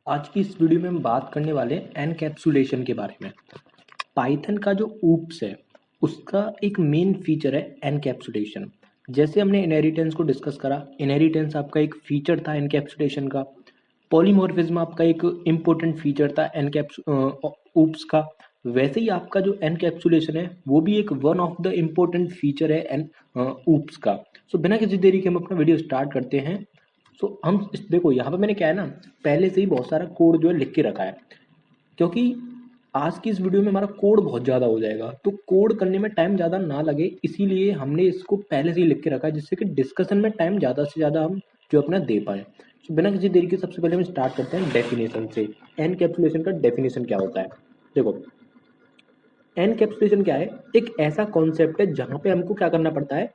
आज की इस वीडियो में हम बात करने वाले हैं एनकैप्सुलेशन के बारे में। पाइथन का जो ऊप्स है उसका एक मेन फीचर है एनकैप्सुलेशन। जैसे हमने इनहेरिटेंस को डिस्कस करा, इनहेरिटेंस आपका एक फीचर था एनकैप्सुलेशन का। पॉलीमॉर्फिज्म आपका एक इम्पोर्टेंट फीचर था ऊप्स का। वैसे ही आपका जो एनकैप्सुलेशन है वो भी एक one of the important feature है एन ऊप्स का। सो बिना किसी देरी के हम अपना वीडियो स्टार्ट करते हैं। हम देखो यहाँ पे मैंने क्या है ना, पहले से ही बहुत सारा कोड जो है लिख के रखा है, क्योंकि आज की इस वीडियो में हमारा कोड बहुत ज़्यादा हो जाएगा, तो कोड करने में टाइम ज़्यादा ना लगे इसीलिए हमने इसको पहले से ही लिख के रखा है, जिससे कि डिस्कशन में टाइम ज़्यादा से ज़्यादा हम जो अपना दे पाए। तो बिना किसी देरी के सबसे पहले हम स्टार्ट करते हैं डेफिनेशन से। एनकैप्सुलेशन का डेफिनेशन क्या होता है? देखो, एनकैप्सुलेशन क्या है? एक ऐसा कॉन्सेप्ट है जहाँ पे हमको क्या करना पड़ता है।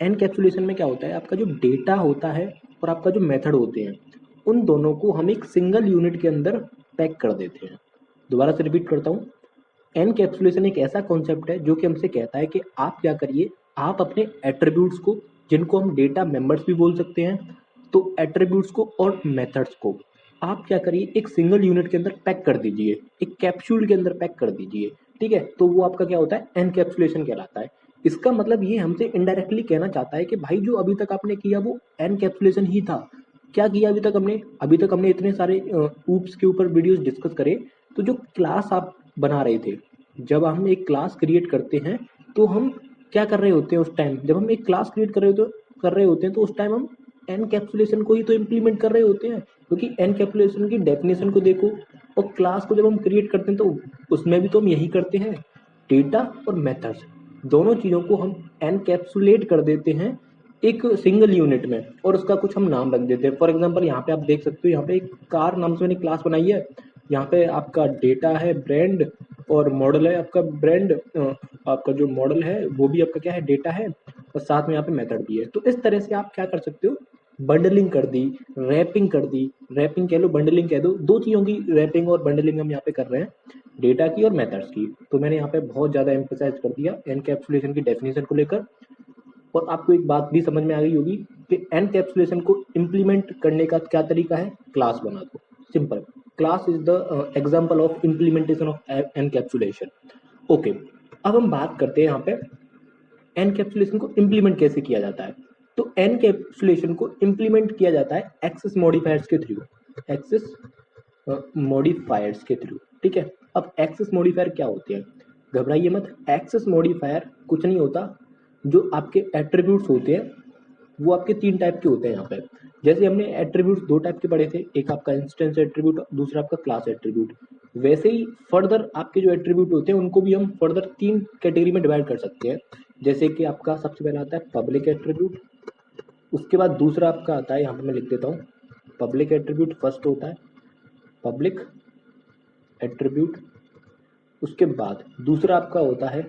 एनकैप्सुलेशन में क्या होता है, आपका जो डेटा होता है और आपका जो मेथड होते हैं उन दोनों को हम एक सिंगल यूनिट के अंदर पैक कर देते हैं। दोबारा से रिपीट करता हूँ, एनकैप्सुलेशन एक ऐसा कॉन्सेप्ट है जो कि हमसे कहता है कि आप क्या करिए, आप अपने एट्रीब्यूट्स को, जिनको हम डेटा मेंबर्स भी बोल सकते हैं, तो एट्रीब्यूट्स को और मेथड्स को आप क्या करिए एक सिंगल यूनिट के अंदर पैक कर दीजिए, एक कैप्सूल के अंदर पैक कर दीजिए। ठीक है, तो वो आपका क्या होता है, एनकैप्सुलेशन कहलाता है। इसका मतलब ये हमसे इनडायरेक्टली कहना चाहता है कि भाई जो अभी तक आपने किया वो एनकैप्सुलेशन ही था। क्या किया अभी तक हमने इतने सारे ऊप्स के ऊपर वीडियोस डिस्कस करे। तो जो क्लास आप बना रहे थे, जब हम एक क्लास क्रिएट करते हैं तो हम क्या कर रहे होते हैं उस टाइम, जब हम एक क्लास क्रिएट कर रहे होते हैं तो उस टाइम हम एनकैप्सुलेशन को ही तो इम्प्लीमेंट कर रहे होते हैं। क्योंकि एनकैप्सुलेशन की डेफिनेशन को देखो, और क्लास को जब हम क्रिएट करते हैं तो उसमें भी तो हम यही करते हैं, डेटा और मेथड्स दोनों चीज़ों को हम एनकैप्सुलेट कर देते हैं एक सिंगल यूनिट में, और उसका कुछ हम नाम रख देते हैं। फॉर एग्जांपल यहाँ पे आप देख सकते हो, यहाँ पे एक कार नाम से मैंने क्लास बनाई है। यहाँ पे आपका डेटा है ब्रांड, और मॉडल है आपका ब्रांड, आपका जो मॉडल है वो भी आपका क्या है, डेटा है, और साथ में यहाँ पे मेथड भी है। तो इस तरह से आप क्या कर सकते हो, बंडलिंग कर दी, रैपिंग कर दी, रैपिंग कह लो बंडलिंग कह दो, दो चीज़ों की रैपिंग और बंडलिंग हम यहाँ पे कर रहे हैं, डेटा की और मेथड्स की। तो मैंने यहाँ पे बहुत ज़्यादा एम्फेसाइज कर दिया एनकैप्सुलेशन की डेफिनेशन को लेकर। और आपको एक बात भी समझ में आ गई होगी कि एनकैप्सुलेशन को इम्प्लीमेंट करने का क्या तरीका है, क्लास बना दो, simple. Class is the example of implementation of encapsulation. Okay, अब हम बात करते हैं यहाँ पे एनकैप्सुलेशन को इम्प्लीमेंट कैसे किया जाता है। तो एनकैप्सुलेशन को इम्प्लीमेंट किया जाता है एक्सेस मॉडिफायर्स के थ्रू, एक्सेस मॉडिफायर्स के थ्रू। ठीक है, अब एक्सेस मॉडिफायर क्या होते हैं, घबराइए मत। एक्सेस मॉडिफायर कुछ नहीं होता, जो आपके एट्रीब्यूट्स होते हैं वो आपके तीन टाइप के होते हैं यहाँ पे। जैसे हमने एट्रीब्यूट्स दो टाइप के पढ़े थे, एक आपका इंस्टेंस एट्रीब्यूट, दूसरा आपका क्लास एट्रीब्यूट। वैसे ही फर्दर आपके जो एट्रीब्यूट होते हैं उनको भी हम फर्दर तीन कैटेगरी में डिवाइड कर सकते हैं। जैसे कि आपका सबसे पहला आता है पब्लिक एट्रीब्यूट, उसके बाद दूसरा आपका आता है, यहाँ पे मैं लिख देता हूँ, पब्लिक एट्रीब्यूट फर्स्ट होता है, पब्लिक एट्रीब्यूट। उसके बाद दूसरा आपका होता है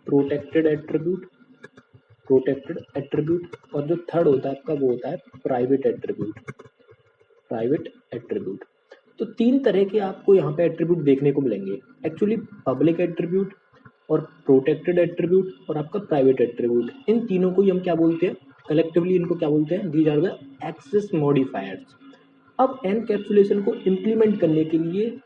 प्रोटेक्टेड एट्रीब्यूट, प्रोटेक्टेड एट्रीब्यूट। और जो थर्ड होता है आपका वो होता है प्राइवेट एट्रीब्यूट, प्राइवेट एट्रीब्यूट। तो तीन तरह के आपको यहाँ पे एट्रीब्यूट देखने को मिलेंगे एक्चुअली, पब्लिक एट्रीब्यूट और प्रोटेक्टेड एट्रीब्यूट और आपका प्राइवेट एट्रीब्यूट। इन तीनों को ही हम क्या बोलते हैं, कलेक्टिवली इनको क्या बोलते हैं, these are the access modifiers. अब एनकैप्सुलेशन को इम्प्लीमेंट करने के लिए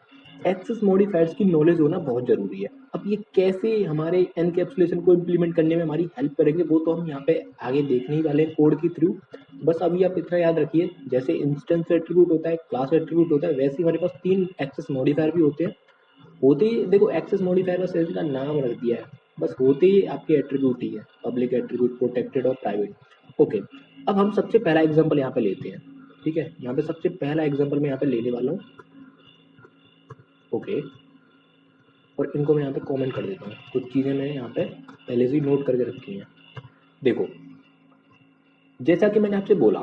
एक्सेस मॉडिफायर्स की नॉलेज होना बहुत जरूरी है। अब ये कैसे हमारे एनकैप्सुलेशन को इम्प्लीमेंट करने में हमारी हेल्प करेंगे वो तो हम यहाँ पे आगे देखने ही वाले हैं कोड के थ्रू। बस अभी आप इतना याद रखिए, जैसे इंस्टेंस एट्रीब्यूट होता है, क्लास एट्रीब्यूट होता है, वैसे ही हमारे पास तीन एक्सेस मॉडिफायर भी होते हैं। होते ही देखो, एक्सेस मॉडिफायर बस इसका नाम रख दिया है, बस होते ही आपके एट्रीब्यूट ही है, पब्लिक एट्रीब्यूट, प्रोटेक्टेड और प्राइवेट। ओके, अब हम सबसे पहला एग्जाम्पल यहाँ पे लेते हैं। ठीक है, यहाँ पे सबसे पहला एग्जाम्पल मैं यहाँ पे लेने वाला हूँ। ओके, और इनको मैं यहाँ पे कमेंट कर देता हूँ, कुछ चीज़ें मैंने यहाँ पे पहले से ही नोट करके रखी हैं। देखो, जैसा कि मैंने आपसे बोला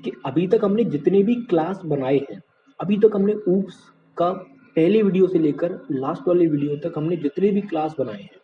कि अभी तक हमने जितने भी क्लास बनाए हैं, अभी तक हमने ऊप्स का पहले वीडियो से लेकर लास्ट वाले वीडियो तक हमने जितने भी क्लास बनाए हैं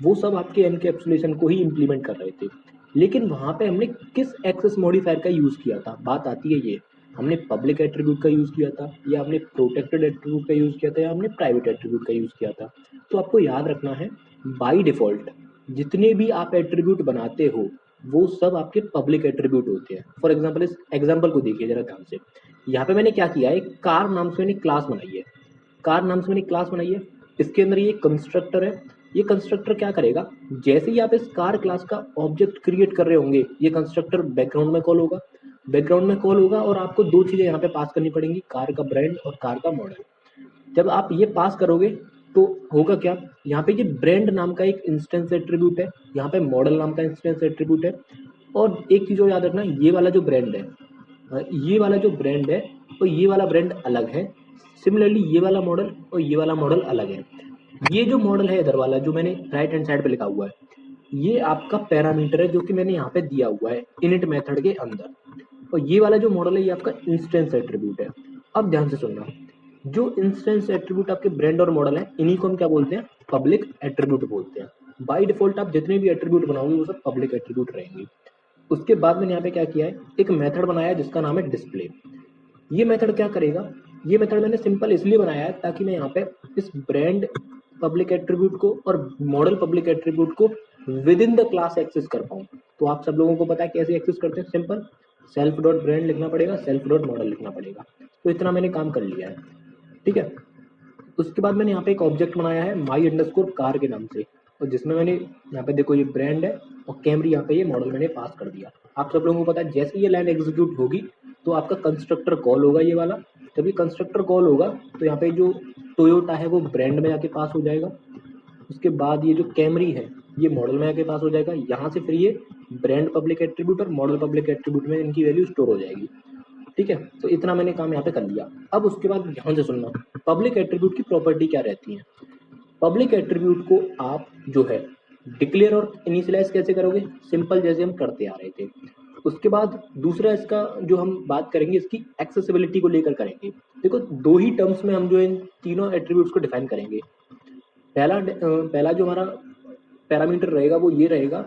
वो सब आपके एनकैप्सुलेशन को ही इम्प्लीमेंट कर रहे थे। लेकिन वहाँ पे हमने किस एक्सेस मॉडिफायर का यूज़ किया था, बात आती है ये, हमने पब्लिक एट्रीब्यूट का यूज़ किया था, या हमने प्रोटेक्टेड एट्रीब्यूट का यूज़ किया था, या हमने प्राइवेट एट्रीब्यूट का यूज़ किया था। तो आपको याद रखना है, बाई डिफ़ॉल्ट जितने भी आप एट्रीब्यूट बनाते हो वो सब आपके पब्लिक एट्रीब्यूट होते हैं। फॉर एग्जाम्पल इस एग्जाम्पल को देखिए जरा ध्यान से। यहाँ पे मैंने क्या किया है, कार नाम से मैंने क्लास बनाई है। कार नाम से मैंने क्लास बनाई है, इसके अंदर ये कंस्ट्रक्टर है। ये कंस्ट्रक्टर क्या करेगा, जैसे ही आप इस कार क्लास का ऑब्जेक्ट क्रिएट कर रहे होंगे, ये कंस्ट्रक्टर बैकग्राउंड में कॉल होगा। बैकग्राउंड में कॉल होगा और आपको दो चीजें यहाँ पे पास करनी पड़ेंगी, कार का ब्रांड और कार का मॉडल। जब आप ये पास करोगे तो होगा क्या, यहाँ पे ये ब्रांड नाम का एक इंस्टेंस एट्रीब्यूट है, यहाँ पे मॉडल नाम का इंस्टेंस एट्रीब्यूट है। और एक चीज और याद रखना, ये वाला जो ब्रांड है, ये वाला जो ब्रांड है और ये वाला ब्रांड अलग है। सिमिलरली ये वाला मॉडल और ये वाला मॉडल अलग है। ये जो मॉडल है इधर वाला जो मैंने राइट हैंड साइड पे लिखा हुआ है, ये आपका पैरामीटर है जो कि मैंने यहाँ पे दिया हुआ है इनिट मेथड के अंदर। और ये वाला जो मॉडल है ये आपका इंस्टेंस एट्रीब्यूट है। अब ध्यान से सुनना, जो इंस्टेंस एट्रीब्यूट आपके ब्रांड और मॉडल है, इन्हीं को हम क्या बोलते हैं, पब्लिक एट्रीब्यूट बोलते हैं। बाय डिफॉल्ट आप जितने भी एट्रीब्यूट बनाओगे वो सब पब्लिक एट्रीब्यूट रहेंगे। उसके बाद मैंने यहाँ पे क्या किया है, एक मेथड बनाया है जिसका नाम है डिस्प्ले। ये मेथड क्या करेगा, ये मेथड मैंने सिंपल इसलिए बनाया है ताकि मैं यहाँ पे इस ब्रांड पब्लिक एट्रीब्यूट को और मॉडल पब्लिक एट्रीब्यूट को within the class access कर पाऊँ। तो आप सब लोगों को पता है कैसे एक्सेस करते हैं, सिंपल सेल्फ डॉट ब्रांड लिखना पड़ेगा, सेल्फ डॉट मॉडल लिखना पड़ेगा। तो इतना मैंने काम कर लिया है, ठीक है। उसके बाद मैंने यहाँ पे एक ऑब्जेक्ट बनाया है माई अंडरस्कोर कार के नाम से, और जिसमें मैंने यहाँ पे देखो ये ब्रांड है और कैमरी, यहाँ पे ये मॉडल मैंने पास कर दिया। आप सब लोगों को पता है जैसे ये लाइन एग्जीक्यूट होगी तो आपका कंस्ट्रक्टर कॉल होगा ये वाला। जब ये कंस्ट्रक्टर कॉल होगा तो यहाँ पे जो टोयोटा है वो ब्रांड में आके पास हो जाएगा। उसके बाद ये जो कैमरी है ये मॉडल में आके पास हो जाएगा। यहाँ से फिर ये ब्रांड पब्लिक एट्रीब्यूट और मॉडल पब्लिक एट्रीब्यूट में इनकी वैल्यू स्टोर हो जाएगी, ठीक है। तो इतना मैंने काम यहाँ पे कर लिया। अब उसके बाद ध्यान से सुनना, पब्लिक एट्रीब्यूट की प्रॉपर्टी क्या रहती है। पब्लिक एट्रीब्यूट को आप जो है डिक्लेयर और इनिशियलाइज कैसे करोगे, सिंपल जैसे हम करते आ रहे थे। उसके बाद दूसरा इसका जो हम बात करेंगे इसकी एक्सेसिबिलिटी को लेकर करेंगे। देखो दो ही टर्म्स में हम जो इन तीनों एट्रीब्यूट्स को डिफाइन करेंगे। पहला जो हमारा पैरामीटर रहेगा वो ये रहेगा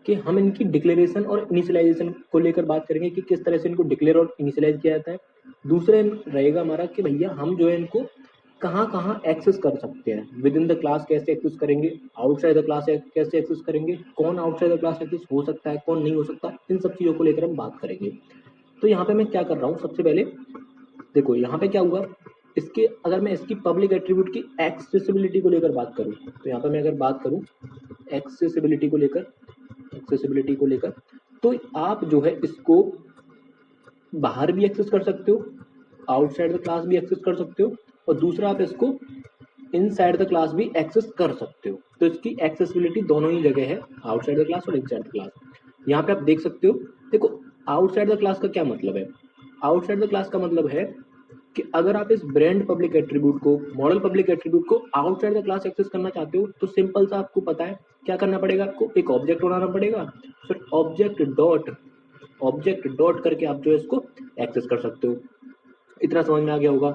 कि हम इनकी डिक्लेरेशन और इनिशियलाइजेशन को लेकर बात करेंगे कि किस तरह से इनको डिक्लेयर और इनिशियलाइज किया जाता है। दूसरा रहेगा हमारा कि भैया हम जो है इनको कहाँ कहाँ एक्सेस कर सकते हैं, विद इन द क्लास कैसे एक्सेस करेंगे, आउटसाइड द क्लास कैसे एक्सेस करेंगे, कौन आउटसाइड द क्लास एक्सेस हो सकता है, कौन नहीं हो सकता, इन सब चीज़ों को लेकर हम बात करेंगे। तो यहाँ पे मैं क्या कर रहा हूँ, सबसे पहले देखो यहाँ पे क्या हुआ, इसके अगर मैं इसकी पब्लिक एट्रीब्यूट की एक्सेसिबिलिटी को लेकर बात करूँ, तो यहाँ पे मैं अगर बात करूँ एक्सेसिबिलिटी को लेकर तो आप जो है इसको बाहर भी एक्सेस कर सकते हो, आउटसाइड द क्लास भी एक्सेस कर सकते हो, और दूसरा आप इसको इनसाइड द क्लास भी एक्सेस कर सकते हो। तो इसकी एक्सेसिबिलिटी दोनों ही जगह है, आउटसाइड द क्लास और इनसाइड द क्लास। यहाँ पे आप देख सकते हो, देखो आउटसाइड द क्लास का क्या मतलब है, आउटसाइड द क्लास का मतलब है कि अगर आप इस ब्रांड पब्लिक एट्रीब्यूट को, मॉडल पब्लिक एट्रीब्यूट को आउटसाइड द क्लास एक्सेस करना चाहते हो तो सिंपल सा आपको पता है क्या करना पड़ेगा, आपको एक ऑब्जेक्ट बनाना पड़ेगा, फिर ऑब्जेक्ट डॉट करके आप जो है इसको एक्सेस कर सकते हो। इतना समझ में आ गया होगा।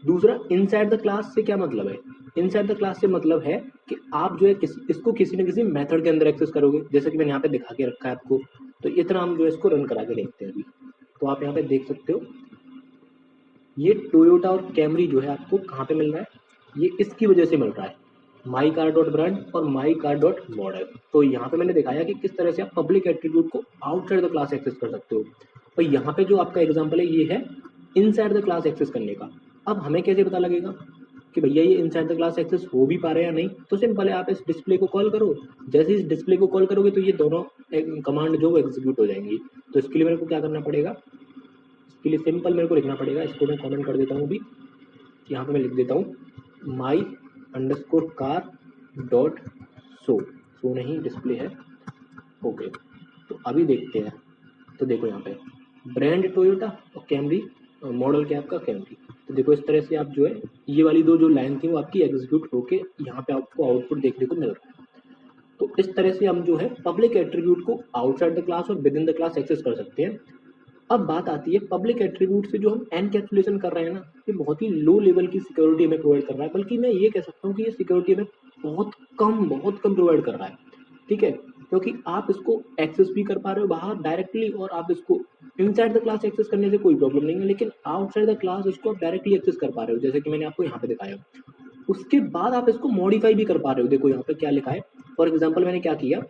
दूसरा इनसाइड द क्लास से क्या मतलब है, इनसाइड द क्लास से मतलब है कि आप जो है इसको किसी न किसी मेथड के अंदर एक्सेस करोगे, जैसे कि मैंने यहाँ पे दिखा के रखा है आपको। तो इतना हम जो है इसको रन करा के देखते हैं अभी। तो आप यहाँ पे देख सकते हो ये टोयोटा और कैमरी जो है आपको कहाँ पे मिल रहा है, ये इसकी वजह से मिल रहा है, माई कार डॉट ब्रांड और माई कार डॉट मॉडल। तो यहाँ पे मैंने दिखाया कि किस तरह से आप पब्लिक एट्रीब्यूट को आउटसाइड द क्लास एक्सेस कर सकते हो। और यहाँ पे जो आपका एग्जाम्पल है ये है इनसाइड द क्लास एक्सेस करने का। अब हमें कैसे पता लगेगा कि भैया ये इनसाइड द क्लास एक्सेस हो भी पा रहे हैं या नहीं, तो सिंपल है, आप इस डिस्प्ले को कॉल करो। जैसे इस डिस्प्ले को कॉल करोगे तो ये दोनों कमांड जो एग्जीक्यूट हो जाएंगी। तो इसके लिए मेरे को क्या करना पड़ेगा, इसके लिए सिंपल मेरे को लिखना पड़ेगा, इसको मैं कमेंट कर देता हूँ अभी, यहाँ पे मैं लिख देता हूँ माई अंडरस्कोर कार डॉट शो नहीं डिस्प्ले है, ओके। तो अभी देखते हैं, तो देखो यहाँ पे ब्रांड टोयोटा और कैमरी, मॉडल क्या आपका कैमरी। तो देखो इस तरह से आप जो है ये वाली दो जो लाइन थी वो आपकी एग्जीक्यूट होके यहाँ पे आपको आउटपुट देखने को मिल रहा है। तो इस तरह से हम जो है पब्लिक एट्रीब्यूट को आउटसाइड द क्लास और within the class access कर सकते हैं। अब बात आती है पब्लिक एट्रीब्यूट से जो हम एनकैप्सुलेशन कर रहे हैं ना, ये बहुत ही लो लेवल की सिक्योरिटी हमें प्रोवाइड कर रहा है, बल्कि मैं ये कह सकता हूँ कि ये सिक्योरिटी हमें बहुत कम प्रोवाइड कर रहा है, ठीक है। क्योंकि आप इसको एक्सेस भी कर पा रहे हो बाहर डायरेक्टली, और आप इसको इनसाइड द क्लास एक्सेस करने से कोई प्रॉब्लम नहीं है, लेकिन आउटसाइड द क्लास इसको आप डायरेक्टली एक्सेस कर पा रहे हो, जैसे कि मैंने आपको यहाँ पे दिखाया। उसके बाद आप इसको मॉडिफाई भी कर पा रहे हो। देखो यहाँ पे क्या लिखा है, फॉर एग्जाम्पल मैंने क्या किया,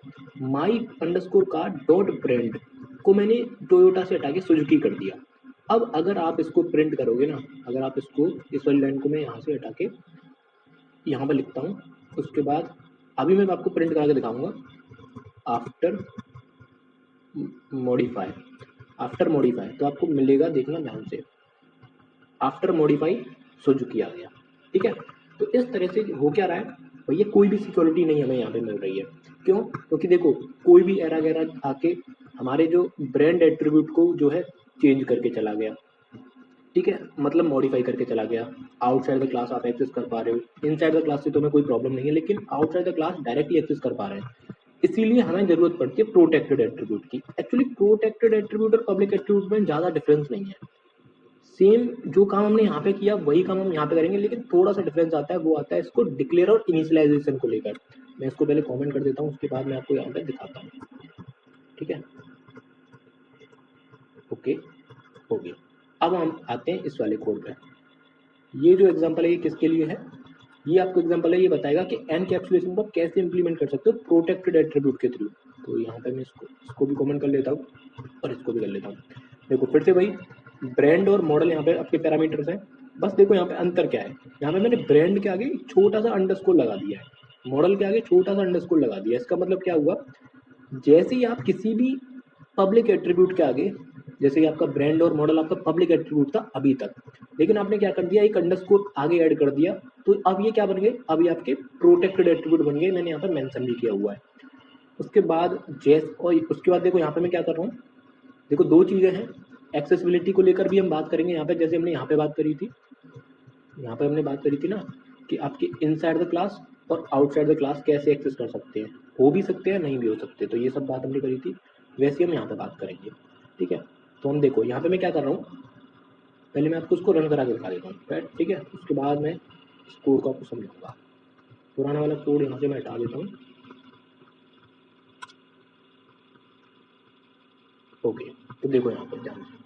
माई अंडरस्कोर कार डॉट ब्रांड को मैंने टोयोटा से हटा के सुजुकी कर दिया। अब अगर आप इसको प्रिंट करोगे ना, अगर आप इसको इस वाली लाइन को मैं यहाँ से हटा के यहाँ पर लिखता हूँ, उसके बाद अभी मैं आपको प्रिंट करा के दिखाऊंगा। आफ्टर मॉडिफाई, आफ्टर मॉडिफाई तो आपको मिलेगा, देखना ध्यान से, आफ्टर मॉडिफाई सुजुकी आ गया। ठीक है, तो इस तरह से हो क्या रहा है भैया, कोई भी सिक्योरिटी नहीं हमें यहाँ पे मिल रही है। क्यों? क्योंकि देखो कोई भी एरर वगैरह आके हमारे जो ब्रांड एट्रीब्यूट को जो है चेंज करके चला गया। ठीक है, मतलब मॉडिफाई करके चला गया। आउटसाइड द क्लास आप एक्सेस कर पा रहे हो, इनसाइड द क्लास से तो हमें कोई प्रॉब्लम नहीं है, लेकिन outside the class directly access कर पा रहे हैं। इसीलिए हमें जरूरत पड़ती है प्रोटेक्टेड एट्रीब्यूट की। एक्चुअली प्रोटेक्टेड एट्रीब्यूट और पब्लिक एट्रीब्यूट में ज़्यादा डिफरेंस नहीं है, सेम जो काम हमने यहाँ पे किया वही काम हम यहाँ पे करेंगे, लेकिन थोड़ा सा डिफरेंस आता है, वो आता है इसको डिक्लेयर और इनिशियलाइजेशन को लेकर। मैं इसको पहले कमेंट कर देता हूँ, उसके बाद मैं आपको यहाँ पे दिखाता हूँ। ठीक है, ओके हो गया। अब हम आते हैं इस वाले कोड पे। ये जो एग्जांपल है ये किसके लिए है, ये आपको एग्जांपल है, ये बताएगा कि एनकैप्सुलेशन को कैसे इंप्लीमेंट कर सकते हो प्रोटेक्टेड एट्रीब्यूट के थ्रू। तो यहाँ पे मैं इसको भी कमेंट कर लेता हूँ और इसको भी कर लेता हूँ। देखो फिर से वही ब्रांड और मॉडल यहाँ पे आपके पैरामीटर्स हैं। बस देखो यहाँ पे अंतर क्या है, यहाँ पे मैंने ब्रांड के आगे छोटा सा अंडरस्कोर लगा दिया है, मॉडल के आगे छोटा सा अंडरस्कोर लगा दिया है। इसका मतलब क्या हुआ, जैसे ही आप किसी भी पब्लिक एट्रीब्यूट के आगे, जैसे कि आपका ब्रांड और मॉडल आपका पब्लिक एट्रीब्यूट था अभी तक, लेकिन आपने क्या कर दिया, एक अंडरस्कोर आगे ऐड कर दिया, तो अब ये क्या बन गए, अब ये आपके प्रोटेक्टेड एट्रीब्यूट बन गए। मैंने यहाँ पर मेंशन भी किया हुआ है। उसके बाद और उसके बाद देखो यहाँ पे मैं क्या कर रहा हूँ, देखो दो चीज़ें हैं, एक्सेसिबिलिटी को लेकर भी हम बात करेंगे यहाँ पे, जैसे हमने यहाँ पे बात करी थी, यहाँ पे हमने बात करी थी ना कि आपके इनसाइड द क्लास और आउटसाइड द क्लास कैसे एक्सेस कर सकते हैं, हो भी सकते हैं नहीं भी हो सकते, तो ये सब बात हमने करी थी, वैसे हम यहाँ पे बात करेंगे। ठीक है, तो हम देखो यहाँ पे मैं क्या कर रहा हूँ, पहले मैं आपको उसको रन करा के दिखा देता हूँ, राइट। ठीक है, उसके बाद मैं इस कोड को आपको समझाऊंगा। पुराना वाला कोड यहाँ से मैं हटा देता हूँ। ओके, तो देखो यहाँ पर ध्यान से,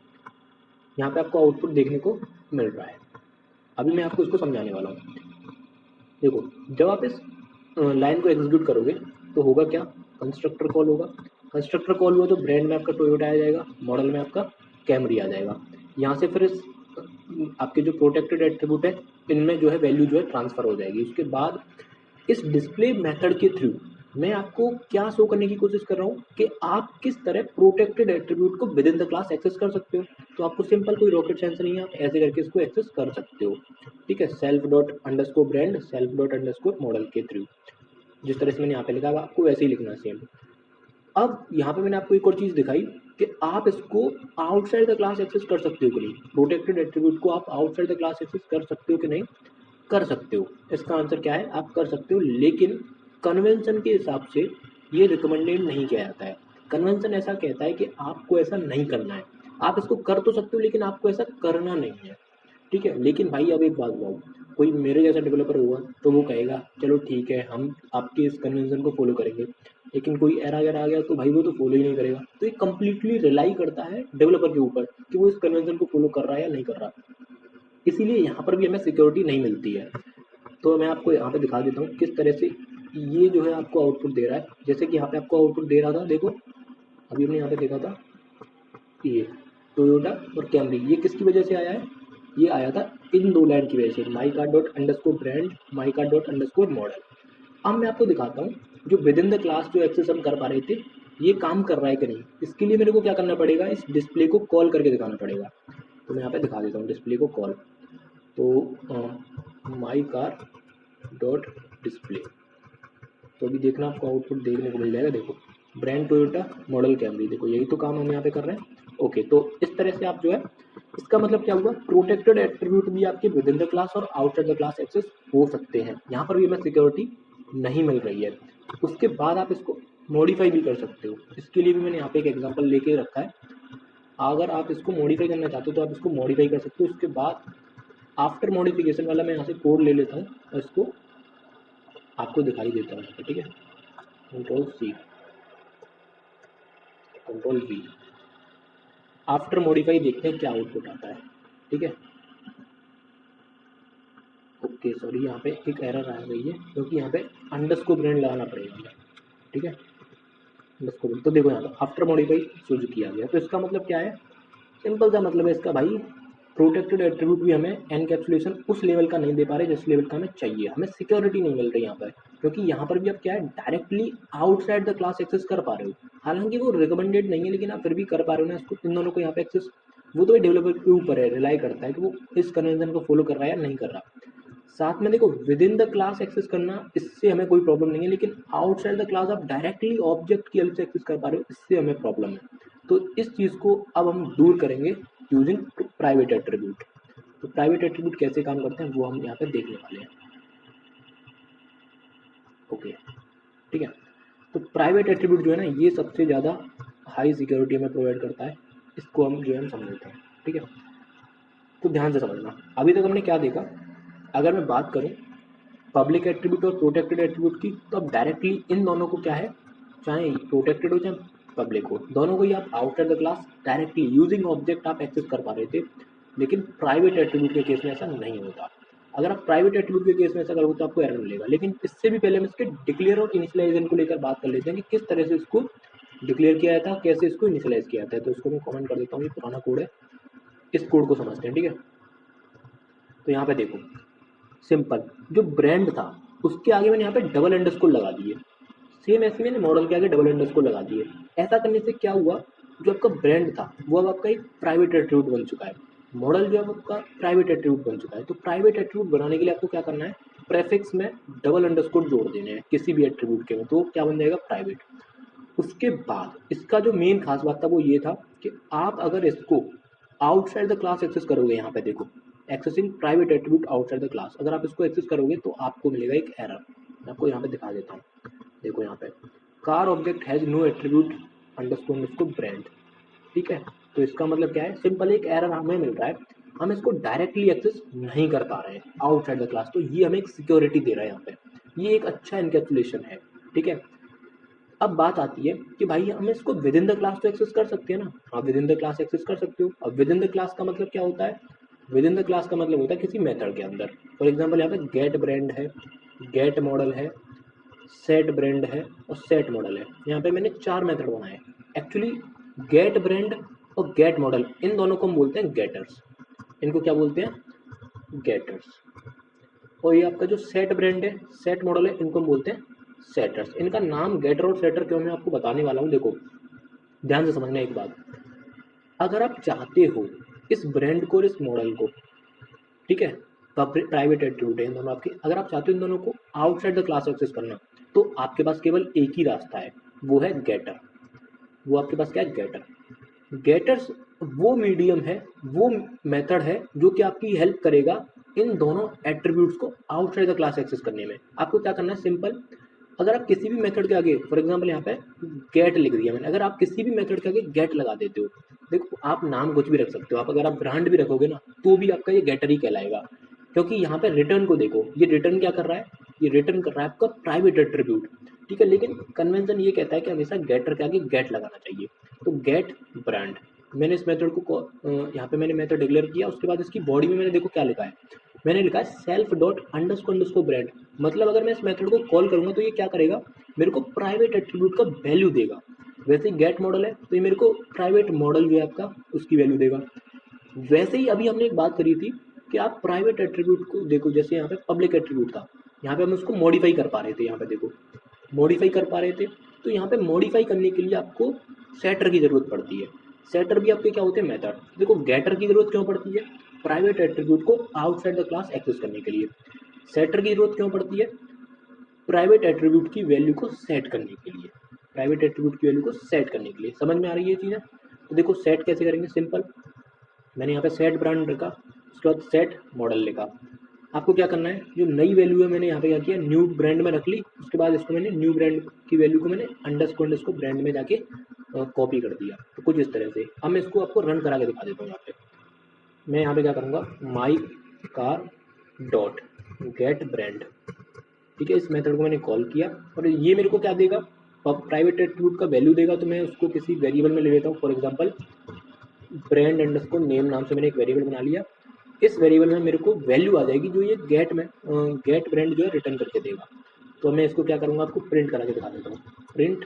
यहाँ पे आपको आउटपुट देखने को मिल रहा है। अभी मैं आपको इसको समझाने वाला हूँ। देखो जब आप इस लाइन को एग्जीक्यूट करोगे तो होगा क्या, कंस्ट्रक्टर कॉल होगा, कंस्ट्रक्टर कॉल हुआ तो ब्रांड में आपका टोयोटा आ जाएगा, मॉडल में आपका कैमरी आ जाएगा। यहाँ से फिर इस आपके जो प्रोटेक्टेड एट्रीब्यूट है इनमें जो है वैल्यू जो है ट्रांसफर हो जाएगी। उसके बाद इस डिस्प्ले मेथड के थ्रू मैं आपको क्या शो करने की कोशिश कर रहा हूँ कि आप किस तरह प्रोटेक्टेड एट्रीब्यूट को within the class access कर सकते हो। तो आपको सिंपल कोई रॉकेट साइंस नहीं है, आप ऐसे करके इसको एक्सेस कर सकते हो। ठीक है, self dot underscore brand self dot underscore model के थ्रू, जिस तरह से मैंने यहाँ पे लिखा है आपको वैसे ही लिखना है सेम। अब यहाँ पे मैंने आपको एक और चीज़ दिखाई कि आप इसको आउटसाइड द क्लास एक्सेस कर सकते हो कि नहीं, प्रोटेक्टेड एट्रीब्यूट को आप आउटसाइड द क्लास एक्सेस कर सकते हो कि नहीं, कर सकते हो। इसका आंसर क्या है, आप कर सकते हो, लेकिन कन्वेंशन के हिसाब से ये रिकमेंडेड नहीं किया जाता है। कन्वेंशन ऐसा कहता है कि आपको ऐसा नहीं करना है, आप इसको कर तो सकते हो लेकिन आपको ऐसा करना नहीं है। ठीक है, लेकिन भाई अब एक बात बताओ, कोई मेरे जैसा डेवलपर होगा तो वो कहेगा चलो ठीक है हम आपके इस कन्वेंशन को फॉलो करेंगे, लेकिन कोई एरर अगर आ गया तो भाई वो तो फॉलो ही नहीं करेगा। तो ये कंप्लीटली रिलाई करता है डेवलपर के ऊपर कि वो इस कन्वेंशन को फॉलो कर रहा है या नहीं कर रहा। इसीलिए यहाँ पर भी हमें सिक्योरिटी नहीं मिलती है। तो मैं आपको यहाँ पे दिखा देता हूँ किस तरह से ये जो है आपको आउटपुट दे रहा है। जैसे कि यहाँ पे आपको आउटपुट दे रहा था, देखो अभी हमने यहाँ पे देखा था ये टोयोटा और कैमरी, ये किसकी वजह से आया है, ये आया था इन दो लाइन की वजह से, my car dot underscore brand my car dot underscore model. अब मैं आपको दिखाता हूँ जो विद इन द क्लास जो एक्सेस हम कर पा रहे थे ये काम कर रहा है कि नहीं। इसके लिए मेरे को क्या करना पड़ेगा, इस डिस्प्ले को कॉल करके दिखाना पड़ेगा। तो मैं यहाँ पे दिखा देता हूँ डिस्प्ले को कॉल, तो माई कार डॉट डिस्प्ले, तो अभी देखना आपको आउटपुट देखने को मिल जाएगा। देखो ब्रांड टोयोटा मॉडल कैमरी, देखो यही तो काम हम यहाँ पे कर रहे हैं। ओके, तो इस तरह से आप जो है, इसका मतलब क्या हुआ, प्रोटेक्टेड एट्रीब्यूट भी आपके विद इन द क्लास और आउटसाइड द क्लास एक्सेस हो सकते हैं। यहाँ पर भी हमें सिक्योरिटी नहीं मिल रही है। उसके बाद आप इसको मॉडिफाई भी कर सकते हो, इसके लिए भी मैंने यहाँ पे एक एग्जाम्पल लेके रखा है। अगर आप इसको मॉडिफाई करना चाहते हो तो आप इसको मॉडिफाई कर सकते हो। उसके बाद आफ्टर मॉडिफिकेशन वाला मैं यहाँ से कोड ले लेता हूँ और इसको आपको दिखाई देता हूँ। ठीक है, control C control V, after modify देखते हैं क्या आउटपुट आता है। ठीक है, ओके सॉरी यहाँ पे एक एरर आ गई है क्योंकि यहाँ पे अंडरस्कोर ब्रांड लगाना पड़ेगा। ठीक है। तो देखो यहाँ पर आफ्टर मॉडिफाई सुजुकी आ गया, तो इसका मतलब क्या है, सिंपल सा मतलब है इसका भाई, प्रोटेक्टेड एट्रीब्यूट भी हमें एनकैप्सुलेशन उस लेवल का नहीं दे पा रहे जिस लेवल का हमें चाहिए, हमें सिक्योरिटी नहीं मिल रही यहाँ पर, क्योंकि यहाँ पर भी आप क्या है directly outside the class access कर पा रहे हो, हालांकि वो रिकमेंडेड नहीं है लेकिन आप फिर भी कर पा रहे हो ना इसको, इन दोनों को यहाँ पे एक्सेस, वो तो डेवलपर के ऊपर है, रिलाई करता है कि वो इस कन्वेंशन को फॉलो कर रहा है या नहीं कर रहा। साथ में देखो within the class access करना, इससे हमें कोई प्रॉब्लम नहीं है, लेकिन आउटसाइड द क्लास आप डायरेक्टली ऑब्जेक्ट की हेल्प से एक्सेस कर पा रहे हो, इससे हमें प्रॉब्लम है। तो इस चीज़ को अब हम दूर करेंगे यूजिंग प्राइवेट एट्रीब्यूट। तो प्राइवेट एट्रीब्यूट कैसे काम करते हैं वो हम यहाँ पे देखने वाले हैं। ओके, ठीक है। तो प्राइवेट एट्रीब्यूट जो है ना, ये सबसे ज़्यादा हाई सिक्योरिटी हमें प्रोवाइड करता है, इसको हम जो है हम समझते हैं, ठीक है। तो ध्यान से समझना, अभी तक हमने क्या देखा, अगर मैं बात करूँ पब्लिक एट्रीब्यूट और प्रोटेक्टेड एट्रीब्यूट की, तो अब डायरेक्टली इन दोनों को क्या है, चाहे प्रोटेक्टेड हो चाहे पब्लिक हो, दोनों को ही आप outside the class directly using object आप एक्सेस कर पा रहे थे, लेकिन प्राइवेट एट्रीब्यूट के केस में ऐसा नहीं होता। अगर आप प्राइवेट एट्रीब्यूट के केस में ऐसा करोगे तो आपको एरर मिलेगा, लेकिन इससे भी पहले हम इसके डिक्लेयर और इनिशियलाइजेशन को लेकर बात कर लेते हैं कि किस तरह से इसको डिक्लेयर किया जाता है, कैसे इसको इनिशियलाइज किया जाता है। तो इसको मैं कमेंट कर देता हूँ, ये पुराना कोड है, इस कोड को समझते हैं, ठीक है। तो यहाँ पे देखो, सिंपल जो ब्रांड था उसके आगे मैंने यहाँ पे डबल अंडरस्कोर लगा दिए, सेम ऐसे मैंने मॉडल के आगे डबल अंडरस्कोर लगा दिए। ऐसा करने से क्या हुआ, जो आपका ब्रांड था वो अब आपका एक प्राइवेट एट्रीब्यूट बन चुका है, मॉडल जो है आपका प्राइवेट एट्रीब्यूट बन चुका है। तो प्राइवेट एट्रीब्यूट बनाने के लिए आपको क्या करना है, प्रेफिक्स में डबल अंडरस्कोर जोड़ देने हैं किसी भी एट्रीब्यूट के में, तो क्या बन जाएगा प्राइवेट। उसके बाद इसका जो मेन खास बात था वो ये था कि आप अगर इसको आउटसाइड द क्लास एक्सेस करोगे, यहाँ पे देखो accessing private attribute outside the class, अगर आप इसको एक्सेस करोगे तो आपको मिलेगा एक एरर। मैं आपको यहाँ पे दिखा देता हूँ, देखो यहाँ पे car object has no attribute underscore underscore brand, ठीक है। तो इसका मतलब क्या है, सिंपल एक एरर हमें मिल रहा है, हम इसको डायरेक्टली एक्सेस नहीं कर पा रहे हैं आउटसाइड द क्लास, तो ये हमें एक सिक्योरिटी दे रहा है यहाँ पे, ये एक अच्छा एनकैप्सुलेशन है, ठीक है। अब बात आती है कि भाई हम इसको विद इन द क्लास तो एक्सेस कर सकते हैं ना, आप within the class access कर सकते हो। अब विद इन द क्लास का मतलब क्या होता है, विद इन द क्लास का मतलब होता है किसी मेथड के अंदर। फॉर एग्जांपल यहाँ पे गेट ब्रांड है, गेट मॉडल है, सेट ब्रांड है और सेट मॉडल है, यहाँ पे मैंने 4 मेथड बनाए। एक्चुअली गेट ब्रांड और गेट मॉडल इन दोनों को हम बोलते हैं गेटर्स, इनको क्या बोलते हैं गेटर्स। और ये आपका जो सेट ब्रांड है, सेट मॉडल है, इनको हम बोलते हैं सेटर्स। इनका नाम गेटर और सेटर क्यों मैं आपको बताने वाला हूँ। देखो ध्यान से समझना एक बात, अगर आप चाहते हो इस ब्रांड को और इस मॉडल को, ठीक है, प्राइवेट एट्रीब्यूट है इन दोनों आपके, अगर आप चाहते हो इन दोनों को आउटसाइड द क्लास एक्सेस करना, तो आपके पास केवल एक ही रास्ता है, वो है गेटर। वो आपके पास क्या है, गेटर। गेटर्स वो मीडियम है, वो मेथड है जो कि आपकी हेल्प करेगा इन दोनों एट्रीब्यूट्स को आउटसाइड द क्लास एक्सेस करने में। आपको क्या करना है, सिंपल, अगर आप किसी भी मेथड के आगे, फॉर एग्जांपल यहाँ पे गेट लिख दिया मैंने, अगर आप किसी भी मेथड के आगे गेट लगा देते हो, देखो आप नाम कुछ भी रख सकते हो, आप अगर आप ब्रांड भी रखोगे ना तो भी आपका ये गेटर ही कहलाएगा, क्योंकि यहाँ पे रिटर्न को देखो, ये रिटर्न क्या कर रहा है, ये रिटर्न कर रहा है आपका प्राइवेट एट्रीब्यूट, ठीक है। लेकिन कन्वेंशन ये कहता है कि हमेशा गेटर के आगे गेट लगाना चाहिए। तो गेट ब्रांड, मैंने इस मेथड को यहाँ पे मैंने मेथड डिक्लेयर किया, उसके बाद इसकी बॉडी में मैंने देखो क्या लिखा है, मैंने लिखा है self dot underscore underscore brand. मतलब अगर मैं इस मेथड को कॉल करूंगा तो ये क्या करेगा, मेरे को प्राइवेट एट्रीब्यूट का वैल्यू देगा। वैसे ही गेट मॉडल है तो ये मेरे को प्राइवेट मॉडल जो है आपका उसकी वैल्यू देगा। वैसे ही अभी हमने एक बात करी थी कि आप प्राइवेट एट्रीब्यूट को देखो, जैसे यहाँ पे पब्लिक एट्रीब्यूट था, यहाँ पे हम उसको मॉडिफाई कर पा रहे थे, यहाँ पे देखो मॉडिफाई कर पा रहे थे, तो यहाँ पे मॉडिफाई करने के लिए आपको सेटर की जरूरत पड़ती है। सेटर भी आपके क्या होते हैं, मेथड। देखो गेटर की जरूरत क्यों पड़ती है, प्राइवेट एट्रीब्यूट को आउटसाइड द क्लास एक्सेस करने के लिए। सेटर की जरूरत क्यों पड़ती है, प्राइवेट एट्रीब्यूट की वैल्यू को सेट करने के लिए, प्राइवेट एट्रीब्यूट की वैल्यू को सेट करने के लिए। समझ में आ रही है ये चीज़ें। तो देखो सेट कैसे करेंगे, सिंपल, मैंने यहाँ पे सेट ब्रांड रखा, उसके बाद सेट मॉडल लिखा। आपको क्या करना है, जो नई वैल्यू है मैंने यहाँ पे क्या किया, न्यू ब्रांड में रख ली, उसके बाद इसको मैंने न्यू ब्रांड की वैल्यू को मैंने अंडरस्कोर ब्रांड में जाके कॉपी कर दिया। तो कुछ इस तरह से। अब मैं इसको आपको रन करा के दिखा देता हूँ। यहाँ पे मैं यहाँ पे क्या करूँगा, my car dot gate brand, ठीक है, इस मेथड को मैंने कॉल किया और ये मेरे को क्या देगा, प्राइवेट एट्रीब्यूट का वैल्यू देगा। तो मैं उसको किसी वेरिएबल में ले लेता हूँ, for example brand underscore name नाम से मैंने एक वेरिएबल बना लिया। इस वेरिएबल में मेरे को वैल्यू आ जाएगी जो ये गेट ब्रांड जो है रिटर्न करके देगा। तो मैं इसको क्या करूँगा, आपको प्रिंट करा के दिखा देता हूँ। प्रिंट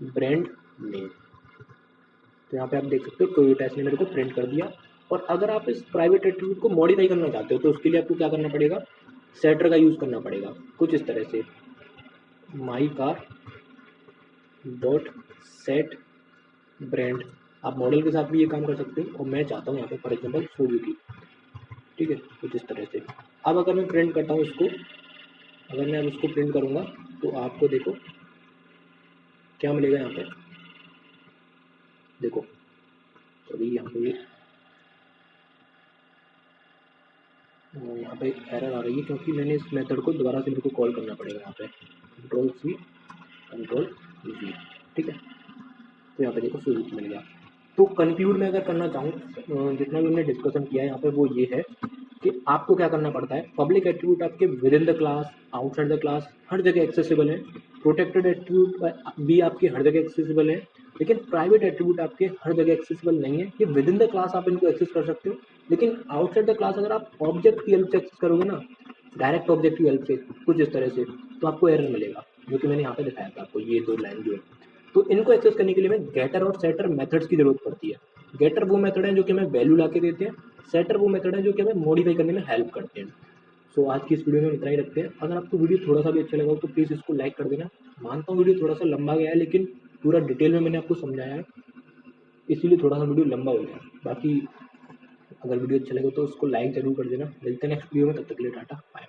ब्रांड नेम, तो यहाँ पे आप देख सकते हो टोयोटा इसने मेरे को प्रिंट कर दिया। और अगर आप इस प्राइवेट एट्रीब्यूट को मॉडिफाई करना चाहते हो तो उसके लिए आपको क्या करना पड़ेगा, सेटर का यूज़ करना पड़ेगा कुछ इस तरह से, my car dot set brand. आप मॉडल के साथ भी ये काम कर सकते हो, और मैं चाहता हूँ यहाँ पे फॉर एग्जाम्पल सुजुकी, ठीक है, कुछ इस तरह से। अब अगर मैं प्रिंट करता हूँ इसको, अगर मैं अब इसको प्रिंट करूँगा तो आपको देखो क्या मिलेगा यहाँ पे, देखो अभी यहाँ पे एरर आ रही है क्योंकि मैंने इस मेथड को दोबारा से मेरे को कॉल करना पड़ेगा। यहाँ पे कंट्रोल सी कंट्रोल वी, ठीक है, तो यहाँ पे देखो सुजुकी मिल गया। तो कंक्लूड में अगर करना चाहूँ, जितना भी हमने डिस्कशन किया है यहाँ पे वो ये है कि आपको क्या करना पड़ता है, पब्लिक एट्रीब्यूट आपके within the class, outside the class, हर जगह एक्सेसिबल है। प्रोटेक्टेड एट्रीब्यूट भी आपके हर जगह एक्सेसिबल है, लेकिन प्राइवेट एट्रीब्यूट आपके हर जगह एक्सेसिबल नहीं है। ये विद इन द क्लास आप इनको एक्सेस कर सकते हो, लेकिन आउटसाइड द क्लास अगर आप ऑब्जेक्ट की हेल्प से एक्सेस करोगे ना, डायरेक्ट ऑब्जेक्ट की हेल्प से कुछ इस तरह से, तो आपको एरर मिलेगा, जो कि मैंने यहाँ पे दिखाया था आपको, ये दो लाइन जो है। तो इनको एक्सेस करने के लिए हमें गेटर और सेटर मेथड्स की जरूरत पड़ती है। गेटर वो मेथड है जो कि हमें वैल्यू ला के देते हैं, सेटर वो मेथड है जो कि हमें मॉडिफाई करने में हेल्प करते हैं। सो आज की इस वीडियो में इतना ही रखते हैं। अगर आपको वीडियो थोड़ा सा भी अच्छा लगा हो तो प्लीज़ इसको लाइक कर देना। मानता हूँ वीडियो थोड़ा सा लंबा गया है, लेकिन पूरा डिटेल में मैंने आपको समझाया है, इसीलिए थोड़ा सा वीडियो लंबा हो गया। बाकी अगर वीडियो अच्छा लगे तो उसको लाइक जरूर कर देना। मिलते हैं नेक्स्ट वीडियो में, तब तक के लिए टाटा बाय।